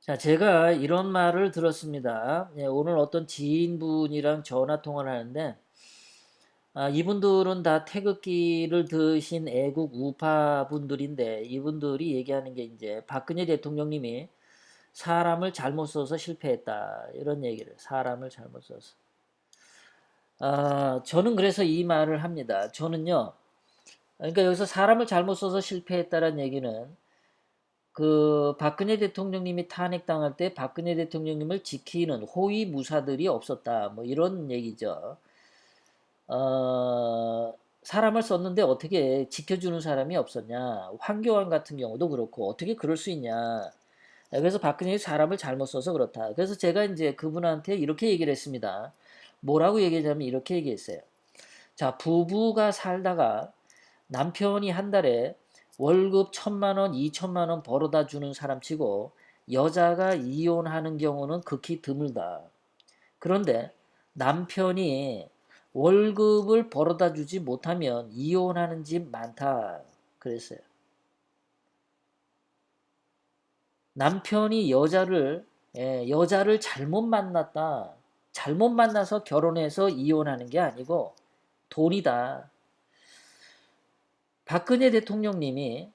자, 제가 이런 말을 들었습니다. 예, 오늘 어떤 지인분이랑 전화 통화를 하는데, 이분들은 다 태극기를 드신 애국 우파 분들인데, 이분들이 얘기하는 게 이제 박근혜 대통령님이 사람을 잘못 써서 실패했다. 이런 얘기를, 사람을 잘못 써서. 저는 그래서 이 말을 합니다. 저는요, 그러니까 여기서 사람을 잘못 써서 실패했다는 얘기는 그 박근혜 대통령님이 탄핵당할 때 박근혜 대통령님을 지키는 호위 무사들이 없었다. 뭐 이런 얘기죠. 사람을 썼는데 어떻게 지켜주는 사람이 없었냐. 황교안 같은 경우도 그렇고 어떻게 그럴 수 있냐. 그래서 박근혜이 사람을 잘못 써서 그렇다. 그래서 제가 이제 그분한테 이렇게 얘기를 했습니다. 뭐라고 얘기하자면 이렇게 얘기했어요. 자, 부부가 살다가 남편이 한 달에 월급 1,000만 원, 2,000만 원 벌어다 주는 사람치고 여자가 이혼하는 경우는 극히 드물다. 그런데 남편이 월급을 벌어다 주지 못하면 이혼하는 집 많다. 그랬어요. 남편이 여자를 잘못 만났다. 잘못 만나서 결혼해서 이혼하는 게 아니고 돈이다. 박근혜 대통령님이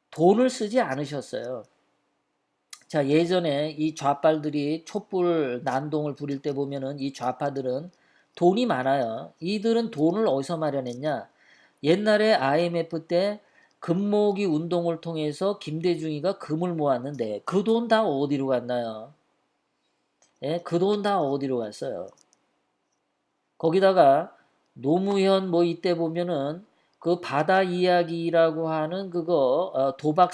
돈을 쓰지 않으셨어요. 자, 예전에 이 좌빨들이 촛불 난동을 부릴 때 보면은 이 좌파들은 돈이 많아요. 이들은 돈을 어디서 마련했냐? 옛날에 IMF 때 금모으기 운동을 통해서 김대중이가 금을 모았는데 그 돈 다 어디로 갔나요? 예, 그 돈 다 어디로 갔어요? 거기다가 노무현 뭐 이때 보면은 그 바다 이야기라고 하는 그거 도박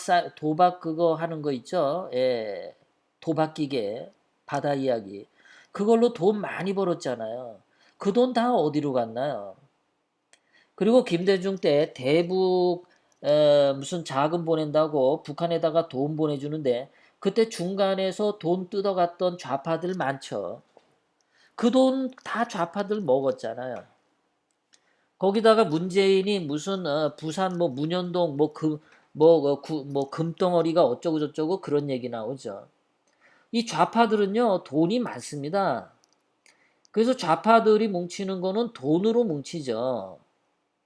그거 하는 거 있죠? 예. 도박 기계 바다 이야기. 그걸로 돈 많이 벌었잖아요. 그 돈 다 어디로 갔나요? 그리고 김대중 때 대북 무슨 자금 보낸다고 북한에다가 돈 보내주는데 그때 중간에서 돈 뜯어갔던 좌파들 많죠. 그 돈 다 좌파들 먹었잖아요. 거기다가 문재인이 무슨 부산 뭐 문현동 뭐 금덩어리가 어쩌고 저쩌고 그런 얘기 나오죠. 이 좌파들은요 돈이 많습니다. 그래서 좌파들이 뭉치는 거는 돈으로 뭉치죠.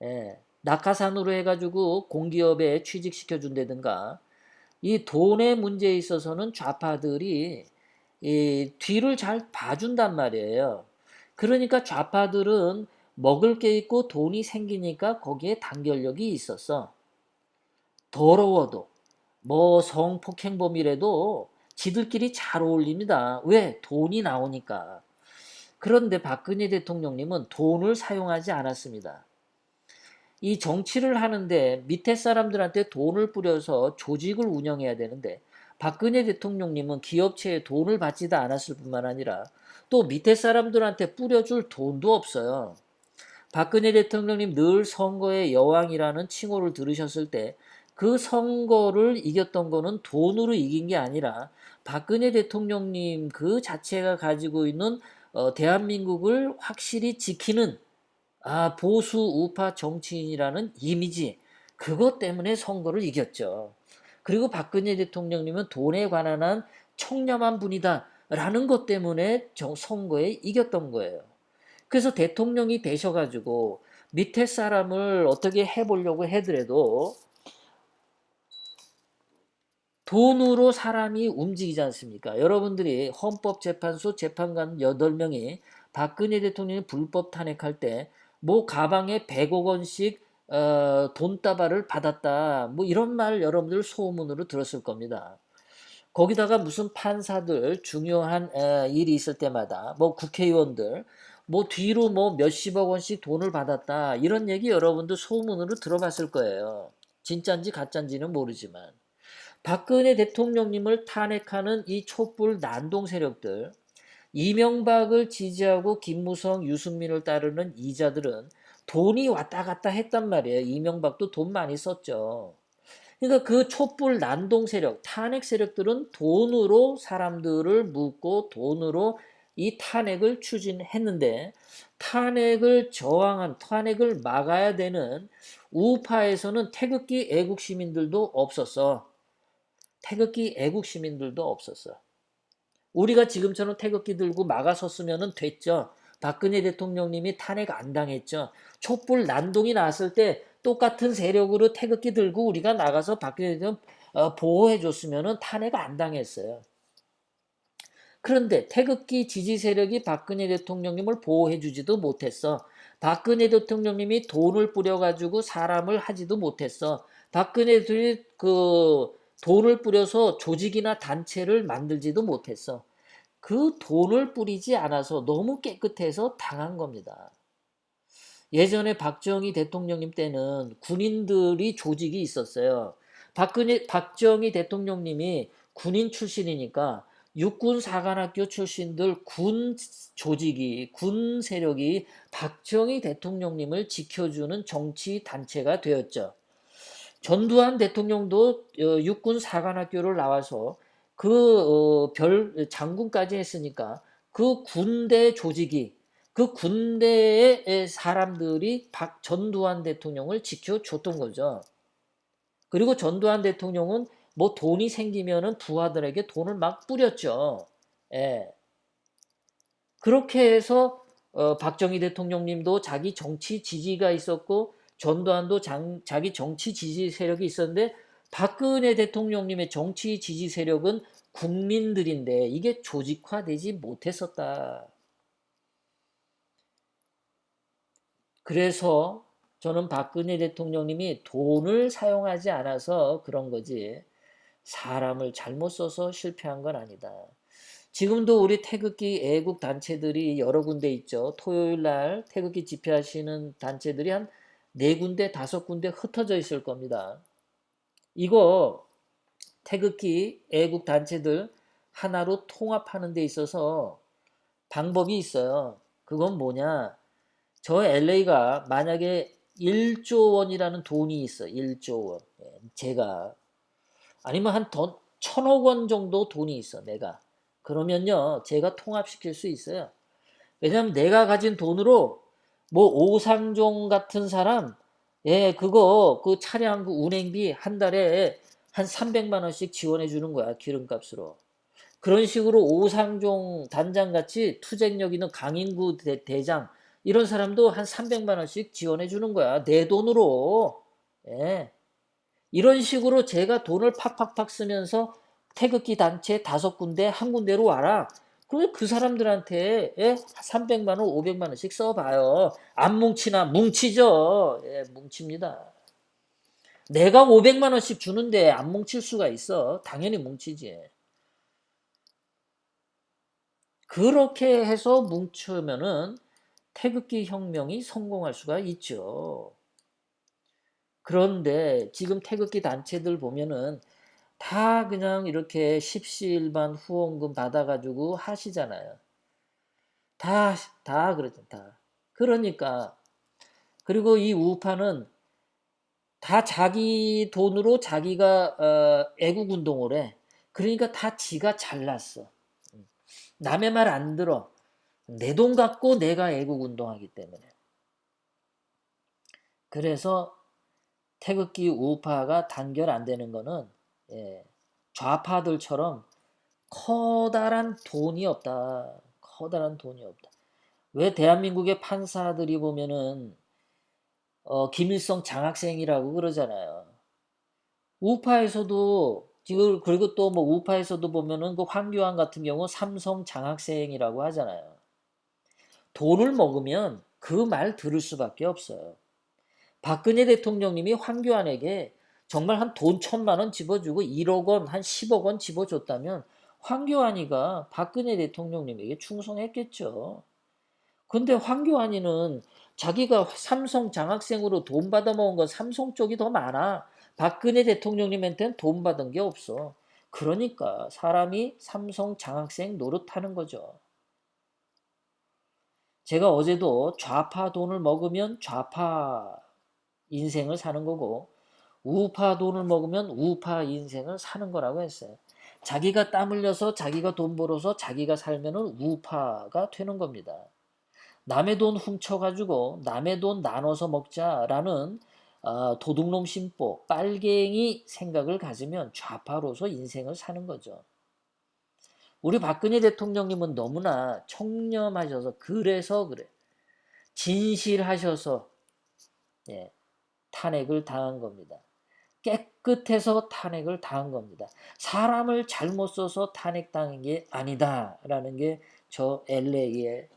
예. 낙하산으로 해가지고 공기업에 취직시켜 준다든가 이 돈의 문제에 있어서는 좌파들이 이 뒤를 잘 봐준단 말이에요. 그러니까 좌파들은 먹을 게 있고 돈이 생기니까 거기에 단결력이 있었어. 더러워도 뭐 성폭행범이라도 지들끼리 잘 어울립니다. 왜? 돈이 나오니까. 그런데 박근혜 대통령님은 돈을 사용하지 않았습니다. 이 정치를 하는데 밑에 사람들한테 돈을 뿌려서 조직을 운영해야 되는데 박근혜 대통령님은 기업체에 돈을 받지도 않았을 뿐만 아니라 또 밑에 사람들한테 뿌려줄 돈도 없어요. 박근혜 대통령님 늘 선거의 여왕이라는 칭호를 들으셨을 때 그 선거를 이겼던 거는 돈으로 이긴 게 아니라 박근혜 대통령님 그 자체가 가지고 있는 대한민국을 확실히 지키는 보수 우파 정치인이라는 이미지, 그것 때문에 선거를 이겼죠. 그리고 박근혜 대통령님은 돈에 관한 한 청렴한 분이다라는 것 때문에 선거에 이겼던 거예요. 그래서 대통령이 되셔가지고 밑에 사람을 어떻게 해보려고 해더라도 돈으로 사람이 움직이지 않습니까? 여러분들이 헌법재판소 재판관 8명이 박근혜 대통령이 불법 탄핵할 때 뭐 가방에 100억 원씩 돈다발을 받았다. 뭐 이런 말 여러분들 소문으로 들었을 겁니다. 거기다가 무슨 판사들 중요한 일이 있을 때마다 뭐 국회의원들 뭐 뒤로 뭐 몇십억 원씩 돈을 받았다. 이런 얘기 여러분들 소문으로 들어봤을 거예요. 진짠지 가짠지는 모르지만. 박근혜 대통령님을 탄핵하는 이 촛불 난동 세력들, 이명박을 지지하고 김무성, 유승민을 따르는 이자들은 돈이 왔다 갔다 했단 말이에요. 이명박도 돈 많이 썼죠. 그러니까 그 촛불 난동 세력, 탄핵 세력들은 돈으로 사람들을 묶고 돈으로 이 탄핵을 추진했는데 탄핵을 막아야 되는 우파에서는 태극기 애국 시민들도 없었어. 태극기 애국 시민들도 없었어. 우리가 지금처럼 태극기 들고 막아섰으면 됐죠. 박근혜 대통령님이 탄핵 안 당했죠. 촛불 난동이 났을 때 똑같은 세력으로 태극기 들고 우리가 나가서 박근혜 대통령 보호해 줬으면 탄핵 안 당했어요. 그런데 태극기 지지 세력이 박근혜 대통령님을 보호해 주지도 못했어. 박근혜 대통령님이 돈을 뿌려가지고 사람을 하지도 못했어. 박근혜 대통령이 그 돈을 뿌려서 조직이나 단체를 만들지도 못했어. 그 돈을 뿌리지 않아서 너무 깨끗해서 당한 겁니다. 예전에 박정희 대통령님 때는 군인들이 조직이 있었어요. 박정희 대통령님이 군인 출신이니까 육군 사관학교 출신들 군 조직이, 군 세력이 박정희 대통령님을 지켜주는 정치 단체가 되었죠. 전두환 대통령도 육군 사관학교를 나와서 별 장군까지 했으니까 그 군대 조직이, 그 군대의 사람들이 전두환 대통령을 지켜줬던 거죠. 그리고 전두환 대통령은 뭐 돈이 생기면은 부하들에게 돈을 막 뿌렸죠. 예. 그렇게 해서 박정희 대통령님도 자기 정치 지지가 있었고 전두환도 자기 정치 지지 세력이 있었는데 박근혜 대통령님의 정치 지지 세력은 국민들인데 이게 조직화되지 못했었다. 그래서 저는 박근혜 대통령님이 돈을 사용하지 않아서 그런 거지 사람을 잘못 써서 실패한 건 아니다. 지금도 우리 태극기 애국 단체들이 여러 군데 있죠. 토요일 날 태극기 집회하시는 단체들이 한 네 군데, 다섯 군데 흩어져 있을 겁니다. 이거 태극기 애국 단체들 하나로 통합하는 데 있어서 방법이 있어요. 그건 뭐냐? 저 LA가 만약에 1조 원이라는 돈이 있어. 1조 원. 제가 아니면 한 더 1,000억 원 정도 돈이 있어. 내가. 그러면요. 제가 통합시킬 수 있어요. 왜냐면 내가 가진 돈으로 뭐 오상종 같은 사람 그거 그 차량 그 운행비 한 달에 한 300만 원씩 지원해 주는 거야. 기름값으로. 그런 식으로 오상종 단장 같이 투쟁력 있는 강인구 대장 이런 사람도 한 300만 원씩 지원해 주는 거야. 내 돈으로. 예. 이런 식으로 제가 돈을 팍팍팍 쓰면서 태극기 단체 다섯 군데 한 군데로 와라. 그럼 그 사람들한테 300만 원, 500만 원씩 써봐요. 안 뭉치나 뭉치죠. 뭉칩니다. 내가 500만 원씩 주는데 안 뭉칠 수가 있어. 당연히 뭉치지. 그렇게 해서 뭉치면은 태극기 혁명이 성공할 수가 있죠. 그런데 지금 태극기 단체들 보면은 다 그냥 이렇게 십시일반 후원금 받아가지고 하시잖아요. 다 그렇죠, 다. 그러니까, 그리고 이 우파는 다 자기 돈으로 자기가 애국운동을 해. 그러니까 다 지가 잘났어. 남의 말 안 들어. 내 돈 갖고 내가 애국운동하기 때문에. 그래서 태극기 우파가 단결 안 되는 거는 좌파들처럼 커다란 돈이 없다. 커다란 돈이 없다. 왜 대한민국의 판사들이 보면은 김일성 장학생이라고 그러잖아요. 우파에서도 지금 그리고 또 뭐 우파에서도 보면은 그 황교안 같은 경우 삼성 장학생이라고 하잖아요. 돈을 먹으면 그 말 들을 수밖에 없어요. 박근혜 대통령님이 황교안에게 정말 한 돈 1,000만 원 집어주고 1억 원, 한 10억 원 집어줬다면 황교안이가 박근혜 대통령님에게 충성했겠죠. 근데 황교안이는 자기가 삼성 장학생으로 돈 받아먹은 건 삼성 쪽이 더 많아. 박근혜 대통령님한테는 돈 받은 게 없어. 그러니까 사람이 삼성 장학생 노릇하는 거죠. 제가 어제도 좌파 돈을 먹으면 좌파 인생을 사는 거고 우파 돈을 먹으면 우파 인생을 사는 거라고 했어요. 자기가 땀 흘려서 자기가 돈 벌어서 자기가 살면은 우파가 되는 겁니다. 남의 돈 훔쳐가지고 남의 돈 나눠서 먹자라는 도둑놈 심보, 빨갱이 생각을 가지면 좌파로서 인생을 사는 거죠. 우리 박근혜 대통령님은 너무나 청렴하셔서 그래서 그래. 진실하셔서 예, 탄핵을 당한 겁니다. 깨끗해서 탄핵을 당한 겁니다. 사람을 잘못 써서 탄핵당한 게 아니다라는 게 저 LA의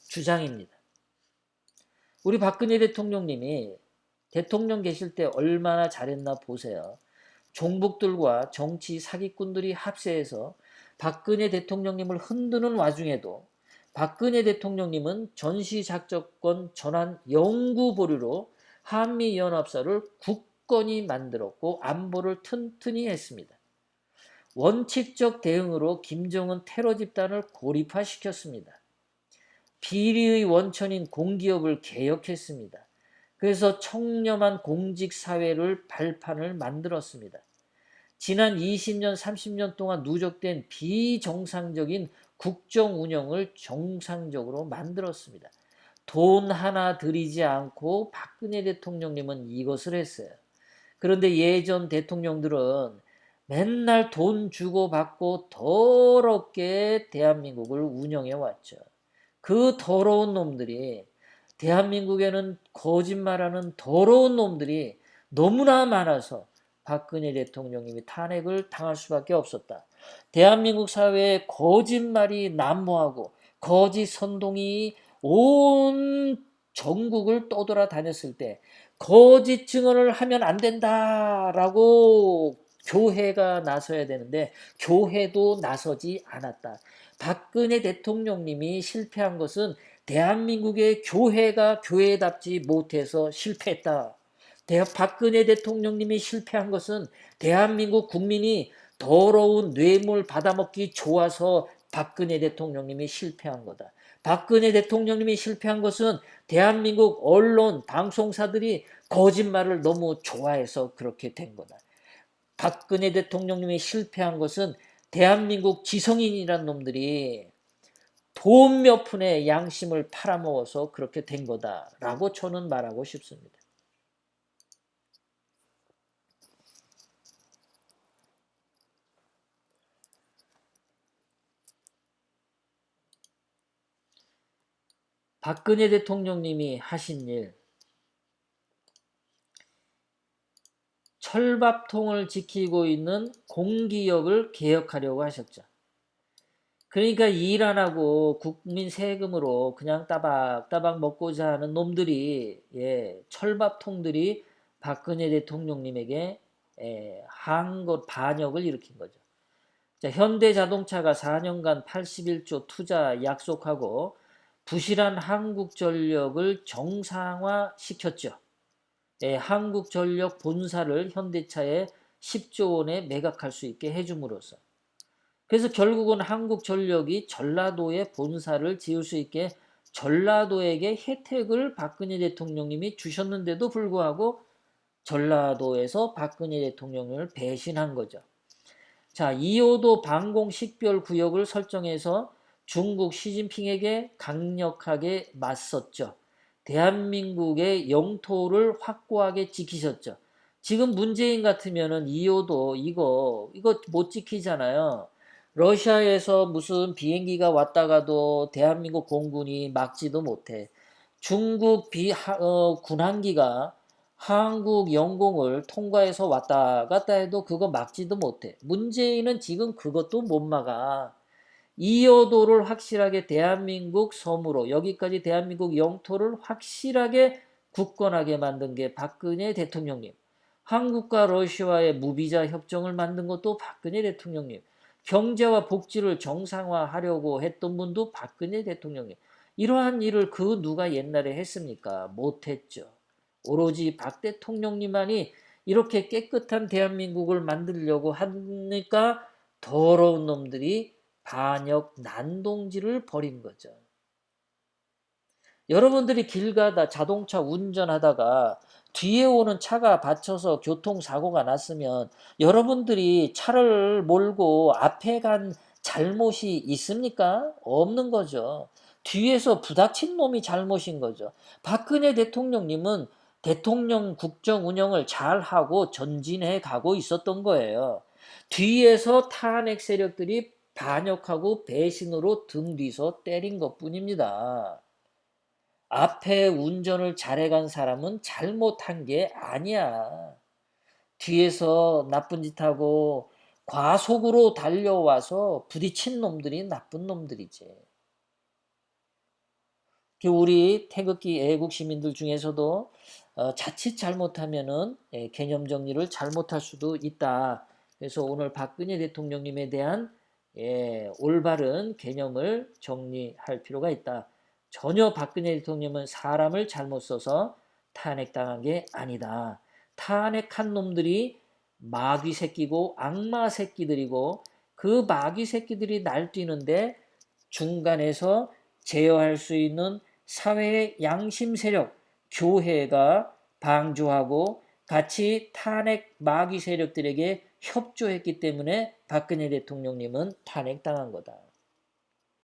주장입니다. 우리 박근혜 대통령님이 대통령 계실 때 얼마나 잘했나 보세요. 종북들과 정치 사기꾼들이 합세해서 박근혜 대통령님을 흔드는 와중에도 박근혜 대통령님은 전시작전권 전환 영구 보류로 한미연합사를 굳건히 만들었고 안보를 튼튼히 했습니다. 원칙적 대응으로 김정은 테러 집단을 고립화시켰습니다. 비리의 원천인 공기업을 개혁했습니다. 그래서 청렴한 공직사회를 발판을 만들었습니다. 지난 20년, 30년 동안 누적된 비정상적인 국정 운영을 정상적으로 만들었습니다. 돈 하나 들이지 않고 박근혜 대통령님은 이것을 했어요. 그런데 예전 대통령들은 맨날 돈 주고받고 더럽게 대한민국을 운영해 왔죠. 그 더러운 놈들이 대한민국에는 거짓말하는 더러운 놈들이 너무나 많아서 박근혜 대통령님이 탄핵을 당할 수밖에 없었다. 대한민국 사회에 거짓말이 난무하고 거짓 선동이 온 전국을 떠돌아다녔을 때 거짓 증언을 하면 안 된다라고 교회가 나서야 되는데 교회도 나서지 않았다. 박근혜 대통령님이 실패한 것은 대한민국의 교회가 교회답지 못해서 실패했다. 박근혜 대통령님이 실패한 것은 대한민국 국민이 더러운 뇌물 받아먹기 좋아서 박근혜 대통령님이 실패한 거다. 박근혜 대통령님이 실패한 것은 대한민국 언론, 방송사들이 거짓말을 너무 좋아해서 그렇게 된 거다. 박근혜 대통령님이 실패한 것은 대한민국 지성인이란 놈들이 돈 몇 푼에 양심을 팔아먹어서 그렇게 된 거다라고 저는 말하고 싶습니다. 박근혜 대통령님이 하신 일, 철밥통을 지키고 있는 공기업을 개혁하려고 하셨죠. 그러니까 일 안 하고 국민 세금으로 그냥 따박따박 먹고자 하는 놈들이, 철밥통들이 박근혜 대통령님에게 반역을 일으킨 거죠. 자, 현대자동차가 4년간 81조 투자 약속하고 부실한 한국전력을 정상화시켰죠. 한국전력 본사를 현대차에 10조 원에 매각할 수 있게 해줌으로써. 그래서 결국은 한국전력이 전라도에 본사를 지을 수 있게 전라도에게 혜택을 박근혜 대통령님이 주셨는데도 불구하고 전라도에서 박근혜 대통령을 배신한 거죠. 자, 2호도 방공 식별구역을 설정해서 중국 시진핑에게 강력하게 맞섰죠. 대한민국의 영토를 확고하게 지키셨죠. 지금 문재인 같으면은 2호도 이거 못 지키잖아요. 러시아에서 무슨 비행기가 왔다가도 대한민국 공군이 막지도 못해. 중국 군함기가 한국 영공을 통과해서 왔다 갔다 해도 그거 막지도 못해. 문재인은 지금 그것도 못 막아. 이여도를 확실하게 대한민국 섬으로 여기까지 대한민국 영토를 확실하게 굳건하게 만든 게 박근혜 대통령님. 한국과 러시아의 무비자 협정을 만든 것도 박근혜 대통령님. 경제와 복지를 정상화하려고 했던 분도 박근혜 대통령님. 이러한 일을 그 누가 옛날에 했습니까? 못했죠. 오로지 박 대통령님만이 이렇게 깨끗한 대한민국을 만들려고 하니까 더러운 놈들이 반역 난동질을 벌인 거죠. 여러분들이 길 가다 자동차 운전하다가 뒤에 오는 차가 받쳐서 교통사고가 났으면 여러분들이 차를 몰고 앞에 간 잘못이 있습니까? 없는 거죠. 뒤에서 부닥친 놈이 잘못인 거죠. 박근혜 대통령님은 대통령 국정 운영을 잘하고 전진해 가고 있었던 거예요. 뒤에서 탄핵 세력들이 반역하고 배신으로 등 뒤서 때린 것뿐입니다. 앞에 운전을 잘해간 사람은 잘못한 게 아니야. 뒤에서 나쁜 짓 하고 과속으로 달려와서 부딪힌 놈들이 나쁜 놈들이지. 우리 태극기 애국 시민들 중에서도 자칫 잘못하면은 개념 정리를 잘못할 수도 있다. 그래서 오늘 박근혜 대통령님에 대한 올바른 개념을 정리할 필요가 있다. 전혀 박근혜 대통령은 사람을 잘못 써서 탄핵당한 게 아니다. 탄핵한 놈들이 마귀 새끼고 악마 새끼들이고 그 마귀 새끼들이 날뛰는데 중간에서 제어할 수 있는 사회의 양심 세력, 교회가 방조하고 같이 탄핵 마귀 세력들에게 협조했기 때문에 박근혜 대통령님은 탄핵당한 거다.